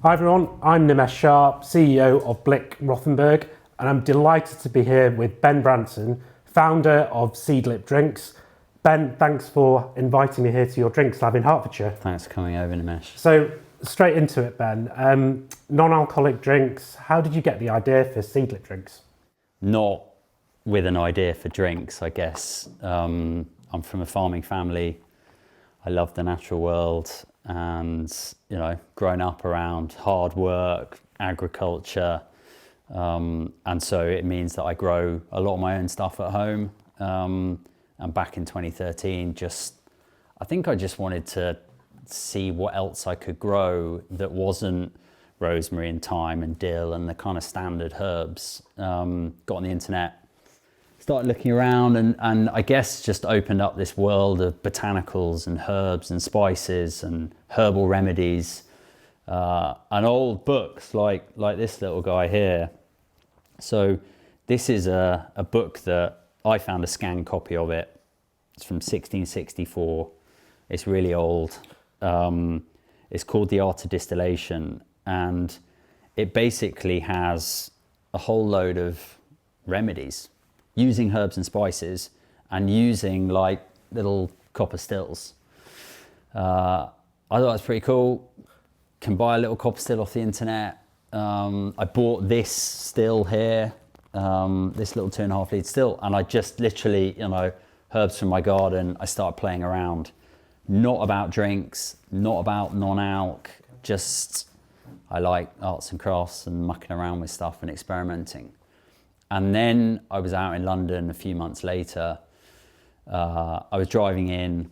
Hi everyone, I'm Nimesh Shah, CEO of Blick Rothenberg, and I'm delighted to be here with Ben Branson, founder of Seedlip Drinks. Ben, thanks for inviting me here to your drinks lab in Hertfordshire. Thanks for coming over, Nimesh. So, straight into it, Ben. Non-alcoholic drinks, how did you get the idea for Seedlip Drinks? Not with an idea for drinks, I guess. I'm from a farming family. I love the natural world and, grown up around hard work, agriculture. And so it means that I grow a lot of my own stuff at home. And back in 2013, I think I just wanted to see what else I could grow that wasn't rosemary and thyme and dill and the kind of standard herbs. Got on the internet, started looking around, and I guess just opened up this world of botanicals and herbs and spices and herbal remedies, and old books like this little guy here. So this is a book that I found a scanned copy of it. It's from 1664. It's really old. It's called The Art of Distillation, and it basically has a whole load of remedies using herbs and spices and using like little copper stills. I thought it was pretty cool. Can buy a little copper still off the internet. I bought this still here, this little 2.5 litre still, and I just literally, herbs from my garden, I started playing around. Not about drinks, not about non-alc, just I like arts and crafts and mucking around with stuff and experimenting. And then I was out in London a few months later. I was driving in,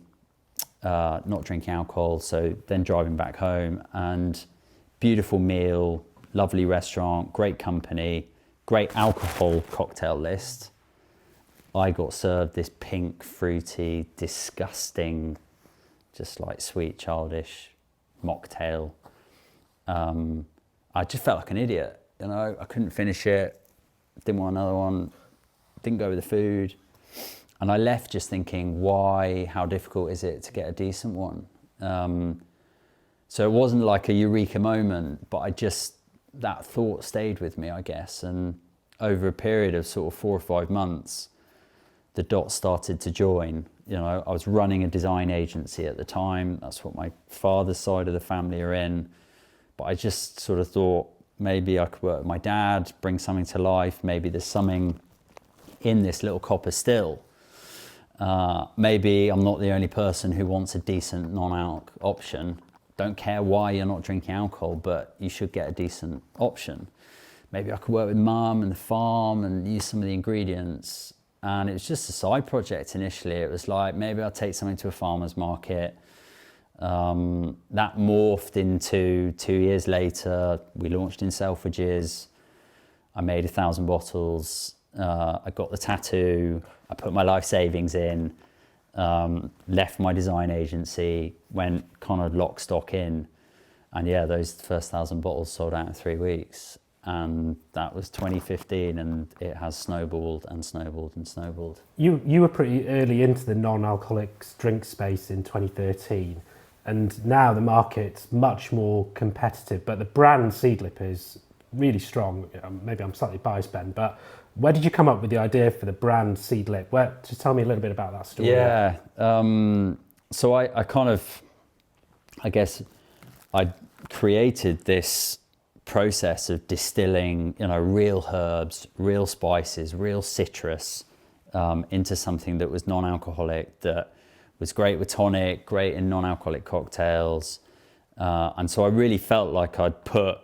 not drinking alcohol, so then driving back home, and beautiful meal, lovely restaurant, great company, great alcohol cocktail list. I got served this pink, fruity, disgusting, just like sweet, childish mocktail. I just felt like an idiot, I couldn't finish it. Didn't want another one, didn't go with the food. And I left just thinking, why, how difficult is it to get a decent one? So it wasn't like a eureka moment, but that thought stayed with me, I guess. And over a period of sort of 4 or 5 months, the dots started to join. I was running a design agency at the time. That's what my father's side of the family are in. But I just sort of thought, maybe I could work with my dad, bring something to life. Maybe there's something in this little copper still. Maybe I'm not the only person who wants a decent non-alc option. Don't care why you're not drinking alcohol, but you should get a decent option. Maybe I could work with mum and the farm and use some of the ingredients. And it was just a side project initially. It was like, maybe I'll take something to a farmer's market. That morphed into 2 years later, we launched in Selfridges. I made 1,000 bottles. I got the tattoo. I put my life savings in, left my design agency, went kind of lock, stock in. And yeah, those first 1,000 bottles sold out in 3 weeks. And that was 2015, and it has snowballed and snowballed and snowballed. You were pretty early into the non-alcoholic drink space in 2013. And now the market's much more competitive, but the brand Seedlip is really strong. Maybe I'm slightly biased, Ben, but where did you come up with the idea for the brand Seedlip? Just tell me a little bit about that story. Yeah, so I guess I created this process of distilling, real herbs, real spices, real citrus into something that was non-alcoholic, that was great with tonic, great in non-alcoholic cocktails. And so I really felt like I'd put,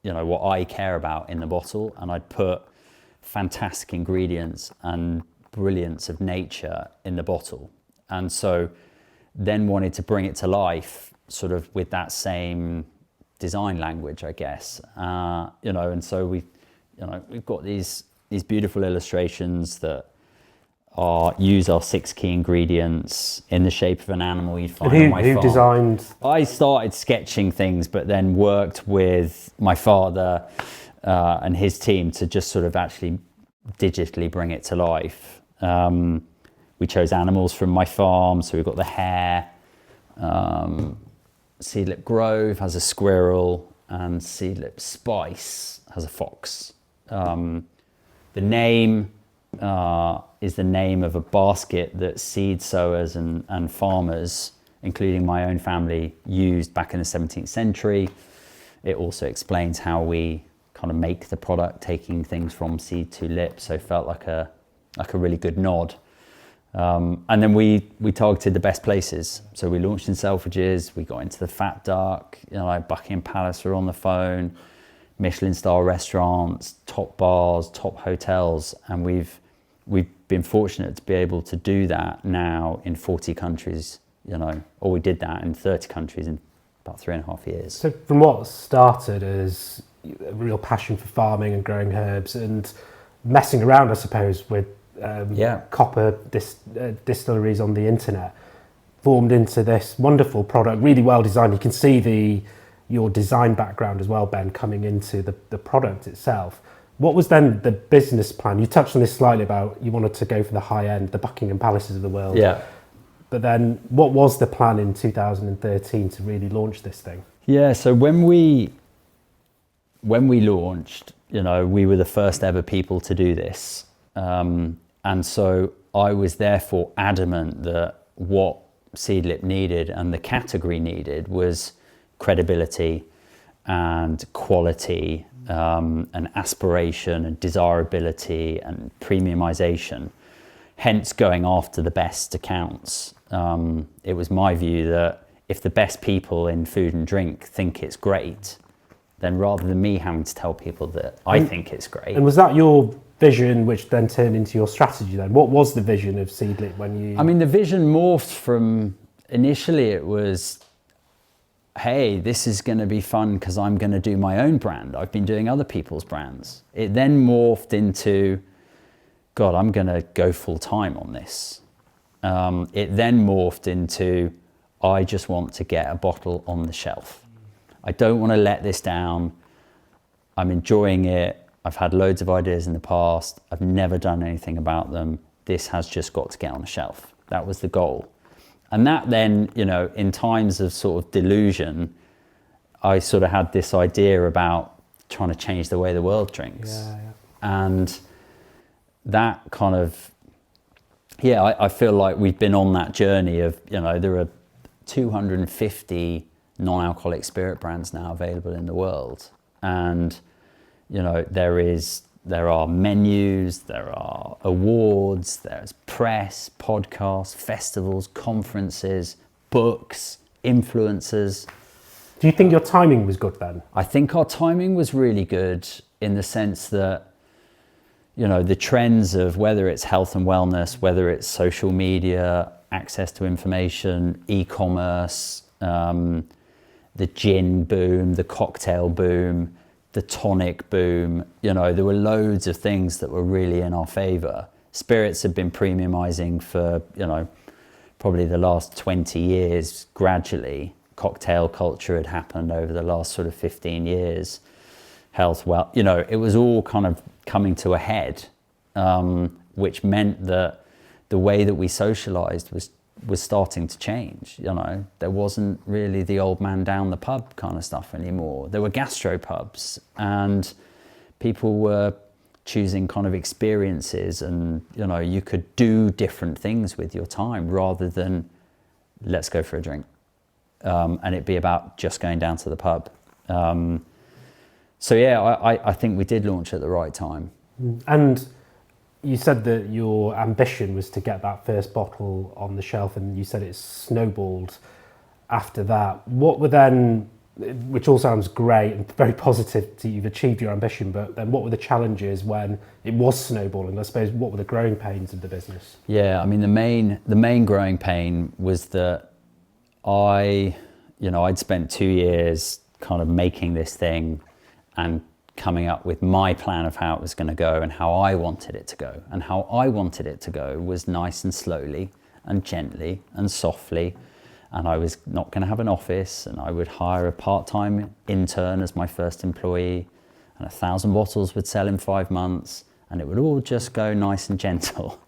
what I care about in the bottle, and I'd put fantastic ingredients and brilliance of nature in the bottle. And so then wanted to bring it to life sort of with that same design language, I guess. And so we've got these beautiful illustrations that use our 6 key ingredients in the shape of an animal you'd find on my farm. Who designed? I started sketching things, but then worked with my father and his team to just sort of actually digitally bring it to life. We chose animals from my farm, so we've got the hare. Seedlip Grove has a squirrel, and Seedlip Spice has a fox. The name is the name of a basket that seed sowers and farmers, including my own family, used back in the 17th century. It also explains how we kind of make the product, taking things from seed to lip. So it felt like a really good nod. And then we targeted the best places. So we launched in Selfridges, we got into the Fat Duck, like Buckingham Palace were on the phone, Michelin star restaurants, top bars, top hotels. And we've been fortunate to be able to do that now in 40 countries, or we did that in 30 countries in about 3.5 years. So from what started as a real passion for farming and growing herbs and messing around, I suppose, with copper distilleries on the internet, formed into this wonderful product, really well designed. You can see your design background as well, Ben, coming into the product itself. What was then the business plan? You touched on this slightly about you wanted to go for the high end, the Buckingham Palaces of the world. Yeah. But then what was the plan in 2013 to really launch this thing? Yeah, so when we launched, we were the first ever people to do this. And so I was therefore adamant that what Seedlip needed and the category needed was credibility and quality and aspiration and desirability and premiumization, hence going after the best accounts. It was my view that if the best people in food and drink think it's great, then rather than me having to tell people that I think it's great. And was that your vision which then turned into your strategy then? What was the vision of Seedlip when you... I mean, the vision morphed from, initially it was, hey, this is going to be fun because I'm going to do my own brand. I've been doing other people's brands. It then morphed into, God, I'm going to go full time on this. It then morphed into, I just want to get a bottle on the shelf. I don't want to let this down. I'm enjoying it. I've had loads of ideas in the past. I've never done anything about them. This has just got to get on a shelf. That was the goal. And that then, in times of sort of delusion, I sort of had this idea about trying to change the way the world drinks. Yeah. And that kind of, I feel like we've been on that journey of, there are 250 non-alcoholic spirit brands now available in the world. And there are menus, there are awards, there's press, podcasts, festivals, conferences, books, influencers. Do you think your timing was good then? I think our timing was really good in the sense that, the trends of whether it's health and wellness, whether it's social media, access to information, e-commerce, the gin boom, the cocktail boom, the tonic boom, there were loads of things that were really in our favor. Spirits have been premiumizing for, probably the last 20 years gradually. Cocktail culture had happened over the last sort of 15 years. Health, it was all kind of coming to a head, which meant that the way that we socialized was starting to change. There wasn't really the old man down the pub kind of stuff anymore. There were gastropubs, and people were choosing kind of experiences, and you could do different things with your time rather than let's go for a drink, and it'd be about just going down to the pub. I think we did launch at the right time. And you said that your ambition was to get that first bottle on the shelf, and you said it snowballed after that. What were then, which all sounds great and very positive that you've achieved your ambition, but then what were the challenges when it was snowballing? I suppose, what were the growing pains of the business? Yeah, I mean, the main growing pain was that I'd spent 2 years kind of making this thing and coming up with my plan of how it was going to go and how I wanted it to go. And how I wanted it to go was nice and slowly and gently and softly. And I was not going to have an office, and I would hire a part-time intern as my first employee, and 1,000 bottles would sell in 5 months, and it would all just go nice and gentle.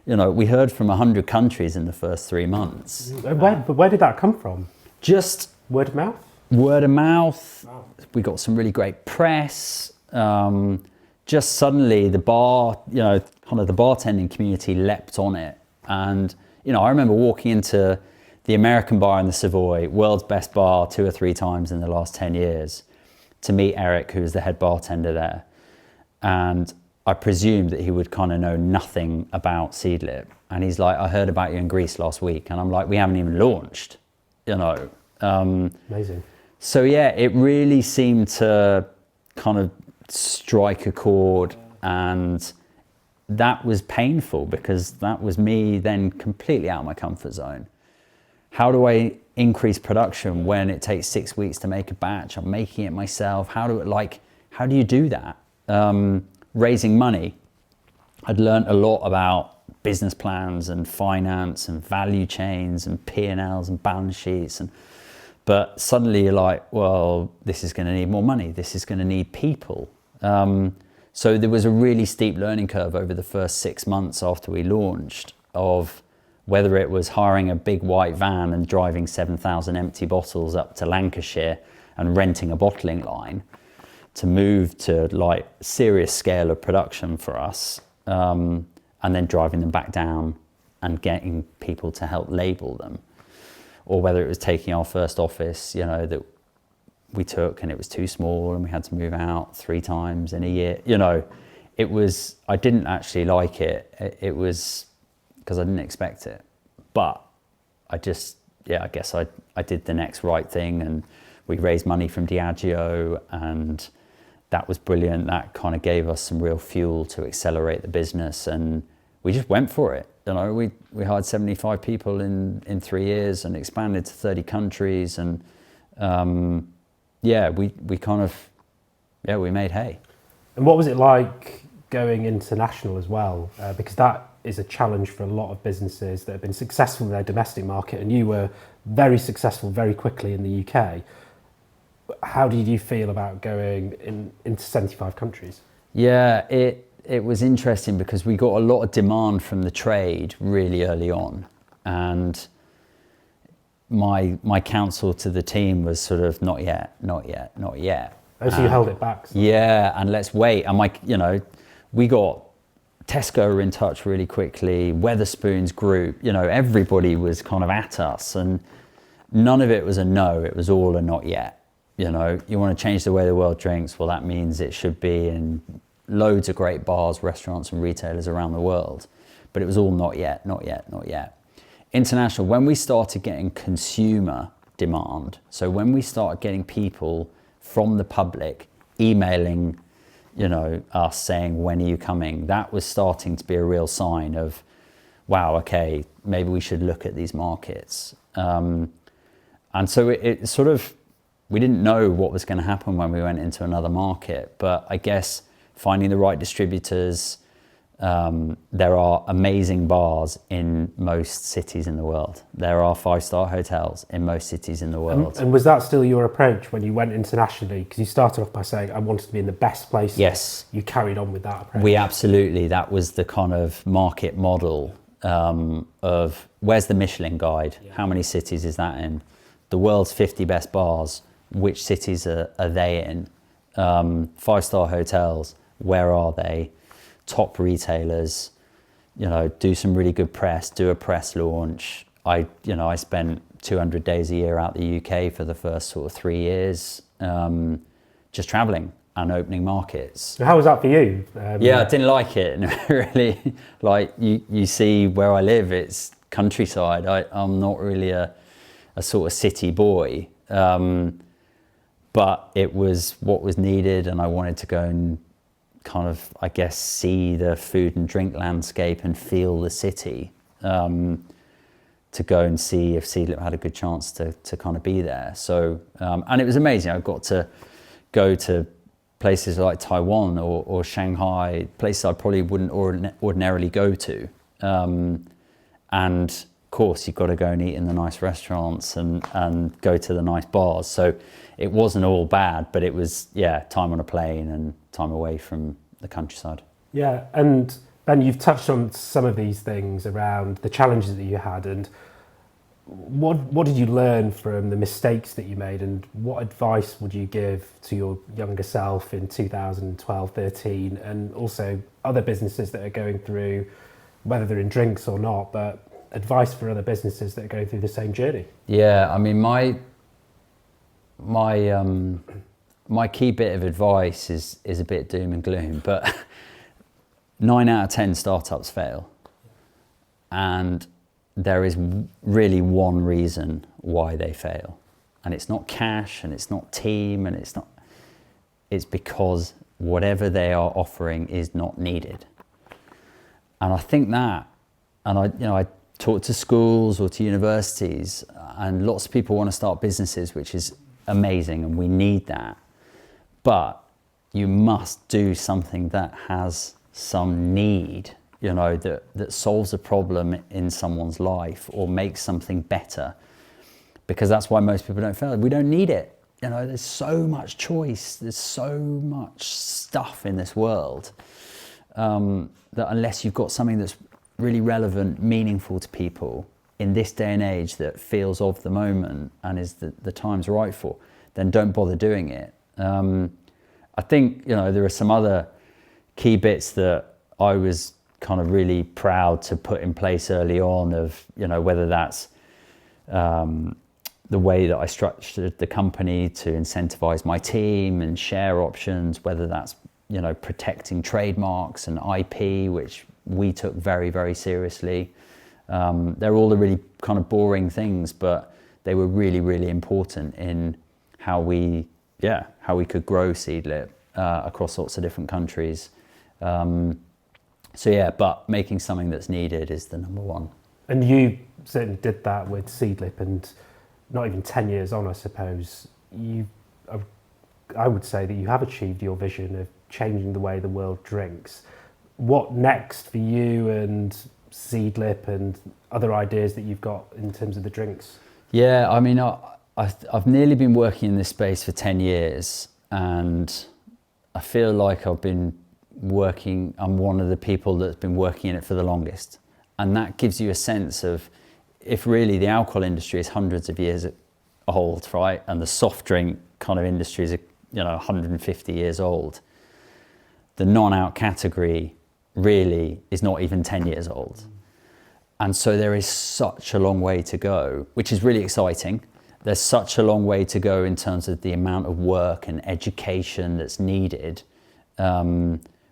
We heard from 100 countries in the first 3 months. Where did that come from? Just word of mouth? word of mouth. Wow. We got some really great press. Just suddenly the bar, kind of the bartending community leapt on it. And, I remember walking into the American bar in the Savoy, world's best bar 2 or 3 times in the last 10 years, to meet Eric, who was the head bartender there. And I presumed that he would kind of know nothing about Seedlip. And he's like, I heard about you in Greece last week. And I'm like, we haven't even launched, Amazing. So yeah, it really seemed to kind of strike a chord, and that was painful because that was me then completely out of my comfort zone. How do I increase production when it takes 6 weeks to make a batch? I'm making it myself. How do you do that? Raising money. I'd learned a lot about business plans and finance and value chains and P&Ls and balance sheets, but suddenly you're like, well, this is going to need more money. This is going to need people. So there was a really steep learning curve over the first 6 months after we launched, of whether it was hiring a big white van and driving 7,000 empty bottles up to Lancashire and renting a bottling line to move to like serious scale of production for us, and then driving them back down and getting people to help label them, or whether it was taking our first office, that we took and it was too small and we had to move out 3 times in a year. I didn't actually like it. It was because I didn't expect it. But I guess I did the next right thing, and we raised money from Diageo, and that was brilliant. That kind of gave us some real fuel to accelerate the business, and we just went for it. We hired 75 people in 3 years and expanded to 30 countries, and we made hay. And what was it like going international as well? Because that is a challenge for a lot of businesses that have been successful in their domestic market, and you were very successful very quickly in the UK. How did you feel about going into 75 countries? Yeah, it was interesting because we got a lot of demand from the trade really early on, and my counsel to the team was sort of not yet. Oh, so you held it back. So. Yeah, and let's wait. And we got Tesco were in touch really quickly, Weatherspoons Group, everybody was kind of at us, and none of it was a no, it was all a not yet. You want to change the way the world drinks, well, that means it should be in loads of great bars, restaurants and retailers around the world. But it was all not yet. International, when we started getting consumer demand, so when we started getting people from the public emailing, us saying, when are you coming? That was starting to be a real sign of, wow, okay, maybe we should look at these markets. And so it sort of, we didn't know what was going to happen when we went into another market, but I guess finding the right distributors. There are amazing bars in most cities in the world. There are 5-star hotels in most cities in the world. And was that still your approach when you went internationally? Because you started off by saying, I wanted to be in the best places. Yes. You carried on with that approach. That was the kind of market model of where's the Michelin guide? Yeah. How many cities is that in? The world's 50 best bars, which cities are they in? 5-star hotels, where are they? Top retailers, do some really good press, do a press launch. I spent 200 days a year out the UK for the first sort of 3 years, just traveling and opening markets. So how was that for you? I didn't like it. Really, like you see where I live, it's countryside. I'm not really a sort of city boy, but it was what was needed, and I wanted to go and kind of, I guess, see the food and drink landscape and feel the city, to go and see if Seedlip had a good chance to kind of be there. So, and it was amazing. I got to go to places like Taiwan or Shanghai, places I probably wouldn't ordinarily go to. And of course, you've got to go and eat in the nice restaurants and go to the nice bars. So it wasn't all bad, but it was, time on a plane and time away from the countryside. Yeah, and Ben, you've touched on some of these things around the challenges that you had, and what did you learn from the mistakes that you made, and what advice would you give to your younger self in 2012, 13, and also other businesses that are going through, whether they're in drinks or not, but advice for other businesses that are going through the same journey? Yeah, I mean, my key bit of advice is a bit doom and gloom, but 9 out of 10 startups fail. And there is really one reason why they fail. And it's not cash, and it's not team, and it's because whatever they are offering is not needed. And I think that, and I talk to schools or to universities, and lots of people want to start businesses, which is amazing, and we need that. But you must do something that has some need, that solves a problem in someone's life or makes something better, because that's why most people don't fail. We don't need it. There's so much choice, there's so much stuff in this world, that unless you've got something that's really relevant, meaningful to people in this day and age that feels of the moment and is the time's right for, then don't bother doing it. I think, there are some other key bits that I was kind of really proud to put in place early on, of, whether that's the way that I structured the company to incentivize my team and share options, whether that's, protecting trademarks and IP, which we took very, very seriously. They're all the really kind of boring things, but they were really, really important in how we could grow Seedlip across lots of different countries. But making something that's needed is the number one. And you certainly did that with Seedlip, and not even 10 years on, I suppose, I would say that you have achieved your vision of changing the way the world drinks. What next for you and Seedlip and other ideas that you've got in terms of the drinks? Yeah, I mean, I've nearly been working in this space for 10 years, and I feel like I'm one of the people that's been working in it for the longest. And that gives you a sense of, if really the alcohol industry is hundreds of years old, right? And the soft drink kind of industry is, 150 years old. The non-alc category really is not even 10 years old. And so there is such a long way to go, which is really exciting. There's such a long way to go in terms of the amount of work and education that's needed,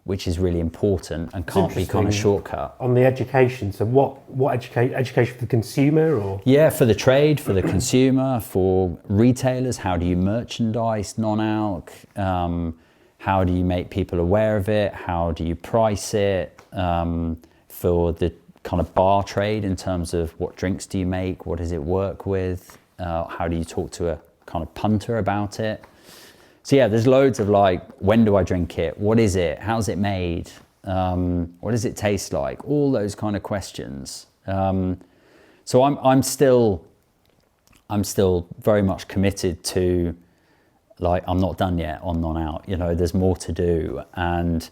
which is really important and can't be kind of shortcut. On the education, so what education for the consumer, or? Yeah, for the trade, for the consumer, for retailers. How do you merchandise non-alc? How do you make people aware of it? How do you price it? For the kind of bar trade, in terms of what drinks do you make? What does it work with? How do you talk to a kind of punter about it? So yeah, there's loads of when do I drink it? What is it? How's it made? What does it taste like? All those kind of questions. So I'm still very much committed to, I'm not done yet on non-alc. There's more to do. And,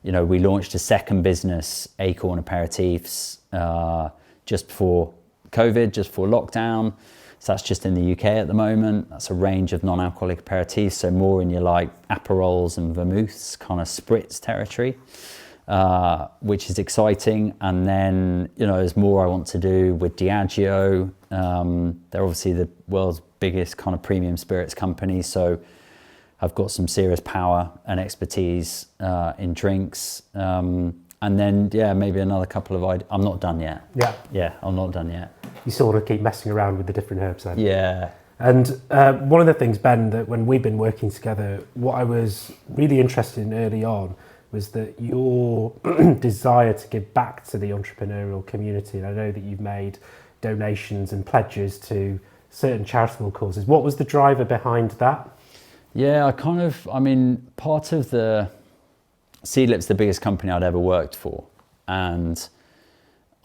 we launched a second business, Acorn Aperitifs, just before COVID, just before lockdown. So that's just in the UK at the moment. That's a range of non-alcoholic aperitifs, so more in your Aperols and vermouths, kind of spritz territory, which is exciting. And then, there's more I want to do with Diageo. They're obviously the world's biggest kind of premium spirits company, so I've got some serious power and expertise in drinks. And then, maybe another couple of ideas. I'm not done yet. Yeah, I'm not done yet. You still want to keep messing around with the different herbs then? Yeah. And one of the things, Ben, that when we've been working together, what I was really interested in early on was that your desire to give back to the entrepreneurial community. And I know that you've made donations and pledges to certain charitable causes. What was the driver behind that? Yeah, part of the Seedlip's the biggest company I'd ever worked for, and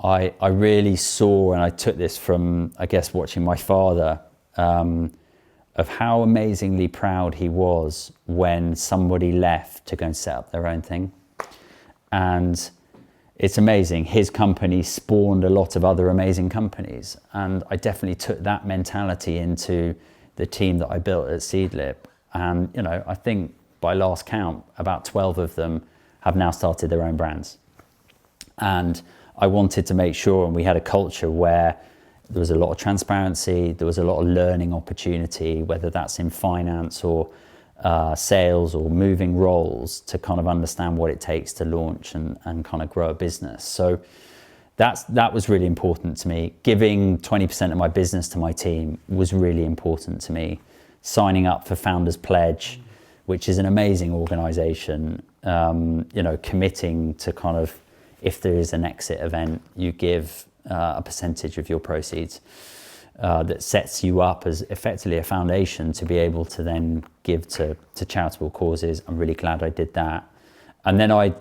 I really saw, and I took this from, I guess, watching my father, of how amazingly proud he was when somebody left to go and set up their own thing. And it's amazing. His company spawned a lot of other amazing companies. And I definitely took that mentality into the team that I built at Seedlip. And, you know, I think by last count, about 12 of them have now started their own brands. And I wanted to make sure, and we had a culture where there was a lot of transparency, there was a lot of learning opportunity, whether that's in finance or sales or moving roles, to kind of understand what it takes to launch and kind of grow a business. So that was really important to me. Giving 20% of my business to my team was really important to me. Signing up for Founders Pledge, which is an amazing organization, you know, committing to kind of, if there is an exit event, you give a percentage of your proceeds. That sets you up as effectively a foundation to be able to then give to charitable causes. I'm really glad I did that. And then I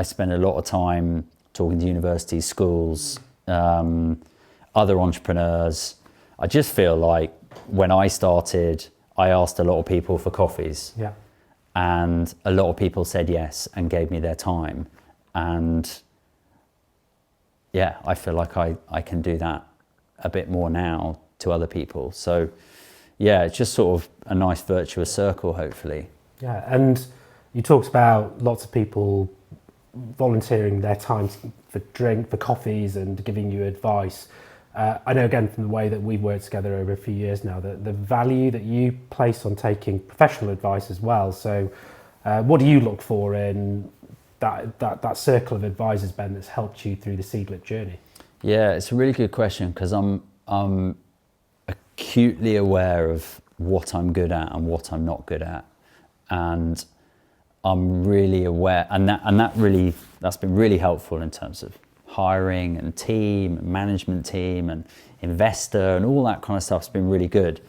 spent a lot of time talking to universities, schools, other entrepreneurs. I just feel like when I started, I asked a lot of people for coffees. Yeah. And a lot of people said yes and gave me their time. And yeah, I feel like I can do that a bit more now to other people. So yeah, it's just sort of a nice virtuous circle, hopefully. Yeah, and you talked about lots of people volunteering their time for coffees and giving you advice. I know, again, from the way that we've worked together over a few years now, that the value that you place on taking professional advice as well. So what do you look for in that circle of advisors, Ben, that's helped you through the Seedlip journey? Yeah, it's a really good question, because I'm acutely aware of what I'm good at and what I'm not good at, and I'm really aware, and that's been really helpful in terms of hiring and team, and management team, and investor, and all that kind of stuff's been really good.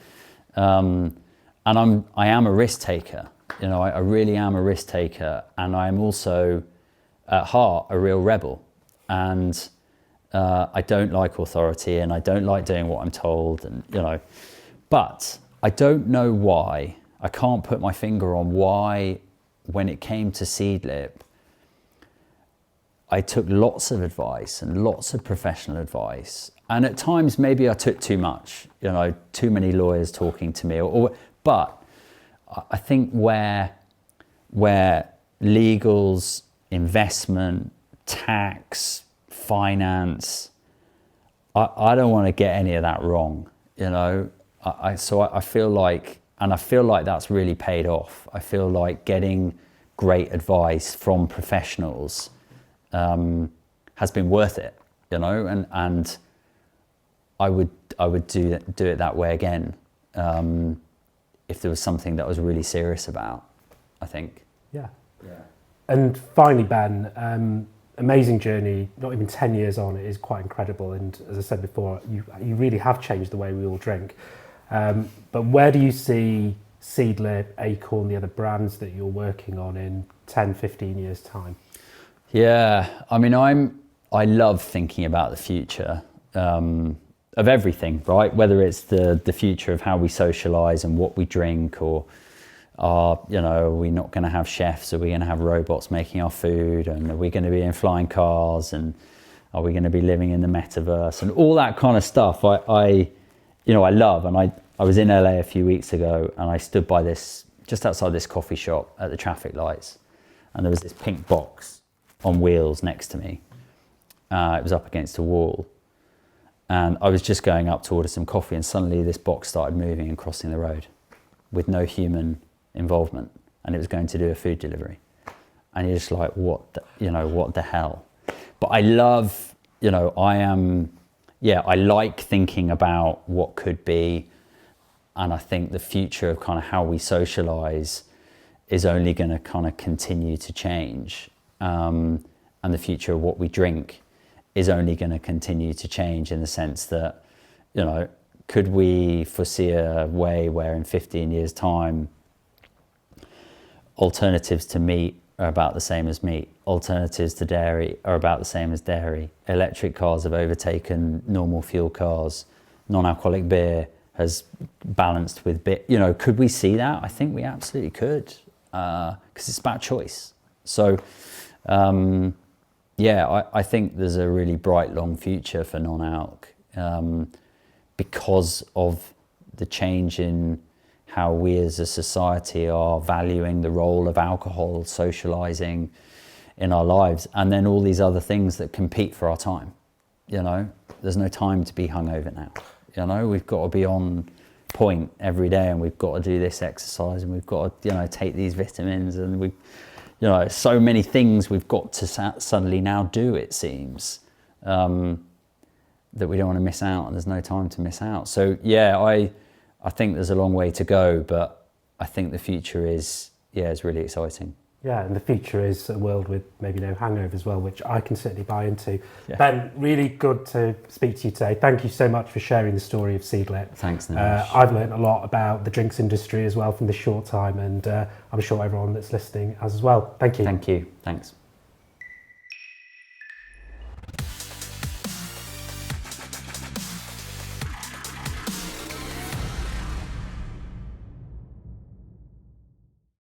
And I am a risk taker. You know, I really am a risk taker, and I'm also at heart a real rebel. And I don't like authority, and I don't like doing what I'm told, and you know, but I don't know why. I can't put my finger on why, when it came to Seedlip, I took lots of advice and lots of professional advice, and at times maybe I took too much. You know, too many lawyers talking to me, but I think where legals, investment, tax, finance, I don't want to get any of that wrong, you know. So I feel like, and I feel like that's really paid off. I feel like getting great advice from professionals has been worth it, you know, and I would do it that way again if there was something that I was really serious about, I think. Yeah. And finally, Ben, amazing journey, not even 10 years on, it is quite incredible. And as I said before, you really have changed the way we all drink. But where do you see Seedlip, Acorn, the other brands that you're working on in 10, 15 years' time? Yeah, I mean, I love thinking about the future of everything, right? Whether it's the future of how we socialize and what we drink, or you know, are we not going to have chefs? Are we going to have robots making our food? And are we going to be in flying cars? And are we going to be living in the metaverse? And all that kind of stuff I love. And I was in LA a few weeks ago, and I stood by just outside this coffee shop at the traffic lights, and there was this pink box on wheels next to me. It was up against a wall, and I was just going up to order some coffee, and suddenly this box started moving and crossing the road with no human involvement, and it was going to do a food delivery. And you're just like, what the hell? But I love, you know, I like thinking about what could be, and I think the future of kind of how we socialize is only going to kind of continue to change. And the future of what we drink is only going to continue to change, in the sense that, you know, could we foresee a way where in 15 years' time, alternatives to meat are about the same as meat, alternatives to dairy are about the same as dairy, electric cars have overtaken normal fuel cars, non-alcoholic beer has balanced with beer? You know, could we see that? I think we absolutely could, because it's about choice. So I think there's a really bright long future for non-alc, because of the change in how we as a society are valuing the role of alcohol, socialising in our lives, and then all these other things that compete for our time. You know, there's no time to be hungover now. You know, we've got to be on point every day, and we've got to do this exercise, and we've got to, you know, take these vitamins, and we, you know, so many things we've got to suddenly now do, it seems, that we don't want to miss out, and there's no time to miss out. So yeah, I think there's a long way to go, but I think the future is really exciting. Yeah, and the future is a world with maybe no hangover as well, which I can certainly buy into. Yeah. Ben, really good to speak to you today. Thank you so much for sharing the story of Seedlip. Thanks, Nimesh. I've learned a lot about the drinks industry as well from this short time, and I'm sure everyone that's listening has as well. Thank you. Thank you. Thanks.